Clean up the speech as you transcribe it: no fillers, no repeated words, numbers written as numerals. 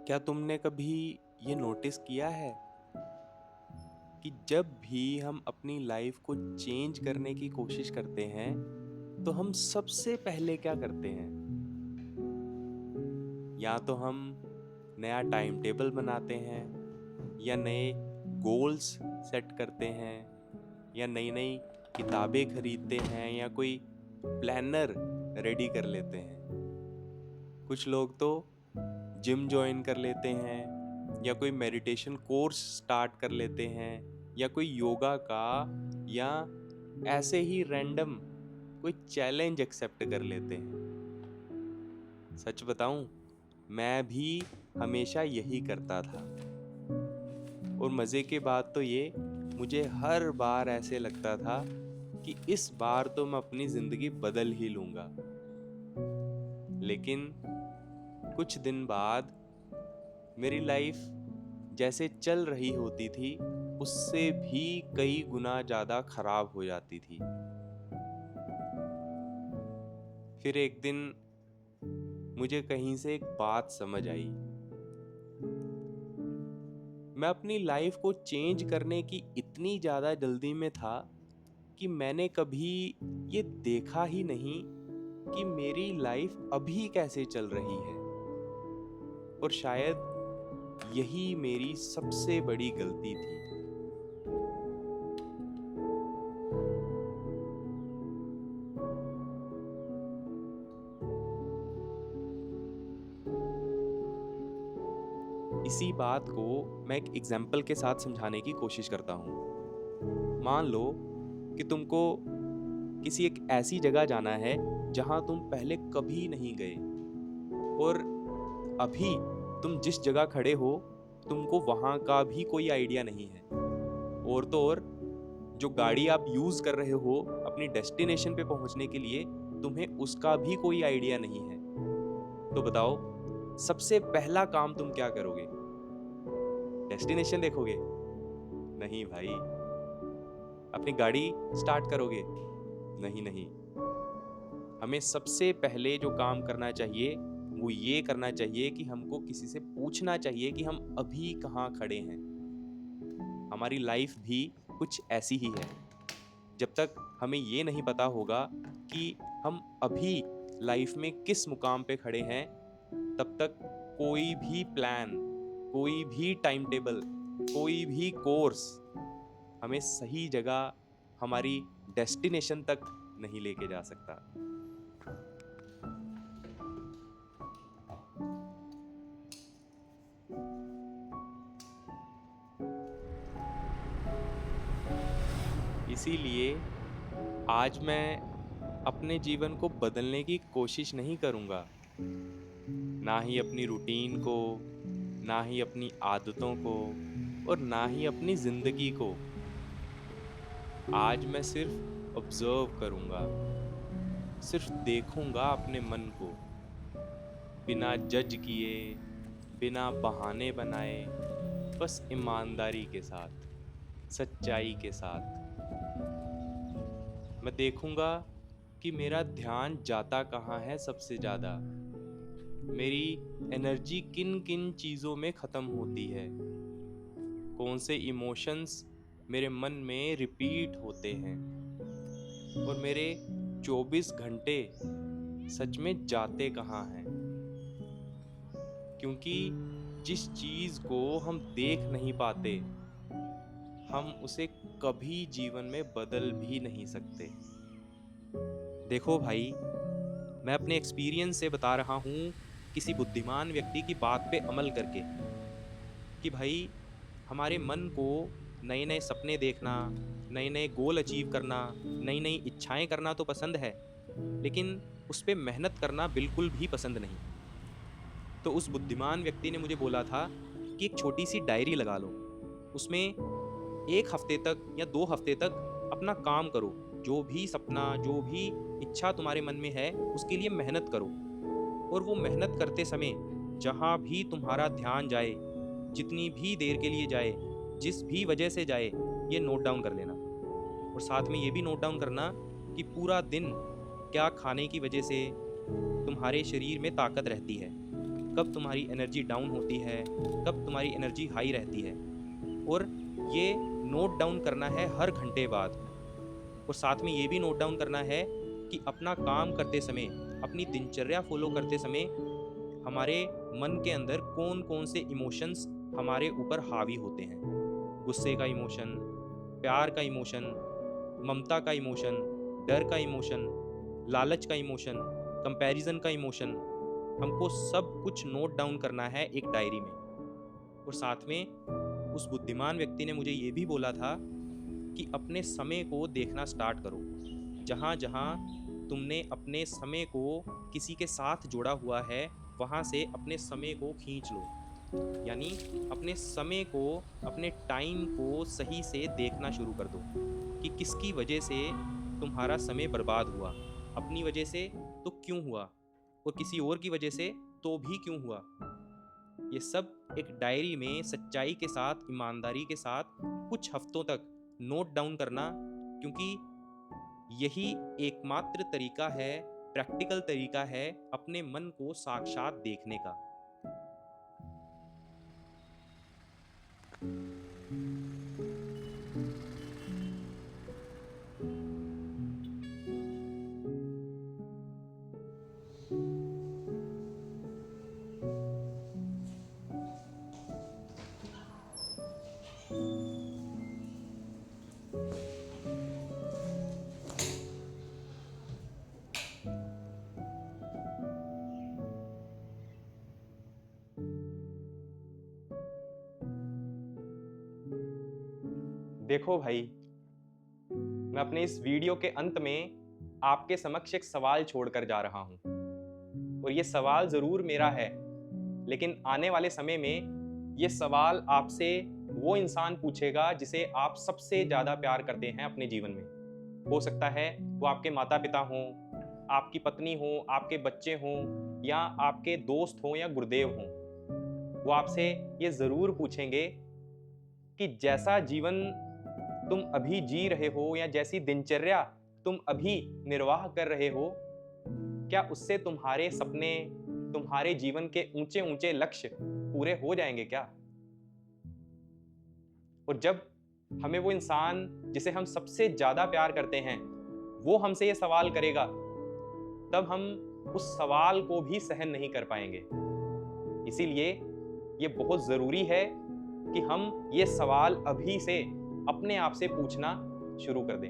क्या तुमने कभी ये नोटिस किया है कि जब भी हम अपनी लाइफ को चेंज करने की कोशिश करते हैं तो हम सबसे पहले क्या करते हैं? या तो हम नया टाइम टेबल बनाते हैं, या नए गोल्स सेट करते हैं, या नई नई किताबें खरीदते हैं, या कोई प्लानर रेडी कर लेते हैं। कुछ लोग तो जिम जॉइन कर लेते हैं, या कोई मेडिटेशन कोर्स स्टार्ट कर लेते हैं, या कोई योगा का, या ऐसे ही रैंडम कोई चैलेंज एक्सेप्ट कर लेते हैं। सच बताऊं, मैं भी हमेशा यही करता था। और मज़े की बात तो ये, मुझे हर बार ऐसे लगता था कि इस बार तो मैं अपनी ज़िंदगी बदल ही लूँगा। लेकिन कुछ दिन बाद मेरी लाइफ जैसे चल रही होती थी, उससे भी कई गुना ज़्यादा खराब हो जाती थी। फिर एक दिन मुझे कहीं से एक बात समझ आई। मैं अपनी लाइफ को चेंज करने की इतनी ज़्यादा जल्दी में था कि मैंने कभी ये देखा ही नहीं कि मेरी लाइफ अभी कैसे चल रही है। और शायद यही मेरी सबसे बड़ी गलती थी। इसी बात को मैं एक एग्जाम्पल के साथ समझाने की कोशिश करता हूँ। मान लो कि तुमको किसी एक ऐसी जगह जाना है जहाँ तुम पहले कभी नहीं गए, और अभी तुम जिस जगह खड़े हो तुमको वहाँ का भी कोई आइडिया नहीं है। और तो और जो गाड़ी आप यूज़ कर रहे हो अपनी डेस्टिनेशन पे पहुँचने के लिए, तुम्हें उसका भी कोई आइडिया नहीं है। तो बताओ, सबसे पहला काम तुम क्या करोगे? डेस्टिनेशन देखोगे? नहीं भाई। अपनी गाड़ी स्टार्ट करोगे? नहीं नहीं। हमें सबसे पहले जो काम करना चाहिए वो ये करना चाहिए कि हमको किसी से पूछना चाहिए कि हम अभी कहाँ खड़े हैं। हमारी लाइफ भी कुछ ऐसी ही है। जब तक हमें ये नहीं पता होगा कि हम अभी लाइफ में किस मुकाम पे खड़े हैं, तब तक कोई भी प्लान, कोई भी टाइम टेबल, कोई भी कोर्स हमें सही जगह, हमारी डेस्टिनेशन तक नहीं लेके जा सकता। इसीलिए आज मैं अपने जीवन को बदलने की कोशिश नहीं करूँगा। ना ही अपनी रूटीन को, ना ही अपनी आदतों को, और ना ही अपनी ज़िंदगी को। आज मैं सिर्फ ऑब्जर्व करूँगा, सिर्फ देखूँगा अपने मन को, बिना जज किए, बिना बहाने बनाए, बस ईमानदारी के साथ, सच्चाई के साथ। मैं देखूँगा कि मेरा ध्यान जाता कहाँ है सबसे ज़्यादा, मेरी एनर्जी किन किन चीज़ों में ख़त्म होती है, कौन से इमोशंस मेरे मन में रिपीट होते हैं, और मेरे 24 घंटे सच में जाते कहाँ हैं। क्योंकि जिस चीज़ को हम देख नहीं पाते, हम उसे कभी जीवन में बदल भी नहीं सकते। देखो भाई, मैं अपने एक्सपीरियंस से बता रहा हूँ, किसी बुद्धिमान व्यक्ति की बात पे अमल करके, कि भाई हमारे मन को नए नए सपने देखना, नए नए गोल अचीव करना, नई नई इच्छाएं करना तो पसंद है, लेकिन उस पे मेहनत करना बिल्कुल भी पसंद नहीं। तो उस बुद्धिमान व्यक्ति ने मुझे बोला था कि एक छोटी सी डायरी लगा लो, उसमें 1 हफ्ते तक या 2 हफ्ते तक अपना काम करो, जो भी सपना, जो भी इच्छा तुम्हारे मन में है उसके लिए मेहनत करो। और वो मेहनत करते समय जहाँ भी तुम्हारा ध्यान जाए, जितनी भी देर के लिए जाए, जिस भी वजह से जाए, ये नोट डाउन कर लेना। और साथ में ये भी नोट डाउन करना कि पूरा दिन क्या खाने की वजह से तुम्हारे शरीर में ताकत रहती है, कब तुम्हारी एनर्जी डाउन होती है, कब तुम्हारी एनर्जी हाई रहती है। और ये नोट डाउन करना है हर घंटे बाद। और साथ में ये भी नोट डाउन करना है कि अपना काम करते समय, अपनी दिनचर्या फॉलो करते समय हमारे मन के अंदर कौन कौन से इमोशंस हमारे ऊपर हावी होते हैं। गुस्से का इमोशन, प्यार का इमोशन, ममता का इमोशन, डर का इमोशन, लालच का इमोशन, कंपैरिजन का इमोशन। हमको सब कुछ नोट डाउन करना है एक डायरी में। और साथ में उस बुद्धिमान व्यक्ति ने मुझे ये भी बोला था कि अपने समय को देखना स्टार्ट करो। जहाँ जहाँ तुमने अपने समय को किसी के साथ जोड़ा हुआ है, वहाँ से अपने समय को खींच लो। यानी अपने समय को, अपने टाइम को सही से देखना शुरू कर दो कि किसकी वजह से तुम्हारा समय बर्बाद हुआ। अपनी वजह से तो क्यों हुआ, और किसी और की वजह से तो भी क्यों हुआ। ये सब एक डायरी में सच्चाई के साथ, ईमानदारी के साथ कुछ हफ्तों तक नोट डाउन करना, क्योंकि यही एकमात्र तरीका है, प्रैक्टिकल तरीका है अपने मन को साक्षात देखने का। देखो भाई, मैं अपने इस वीडियो के अंत में आपके समक्ष एक सवाल छोड़कर जा रहा हूं। और ये सवाल जरूर मेरा है, लेकिन आने वाले समय में ये सवाल आपसे वो इंसान पूछेगा जिसे आप सबसे ज्यादा प्यार करते हैं अपने जीवन में। हो सकता है वो आपके माता पिता हों, आपकी पत्नी हो, आपके बच्चे हों, या आपके दोस्त हों या गुरुदेव हों। वो आपसे ये जरूर पूछेंगे कि जैसा जीवन तुम अभी जी रहे हो, या जैसी दिनचर्या तुम अभी निर्वाह कर रहे हो, क्या उससे तुम्हारे सपने, तुम्हारे जीवन के ऊंचे ऊंचे लक्ष्य पूरे हो जाएंगे क्या? और जब हमें वो इंसान जिसे हम सबसे ज्यादा प्यार करते हैं, वो हमसे ये सवाल करेगा, तब हम उस सवाल को भी सहन नहीं कर पाएंगे। इसीलिए ये बहुत जरूरी है कि हम ये सवाल अभी से अपने आप से पूछना शुरू कर दें।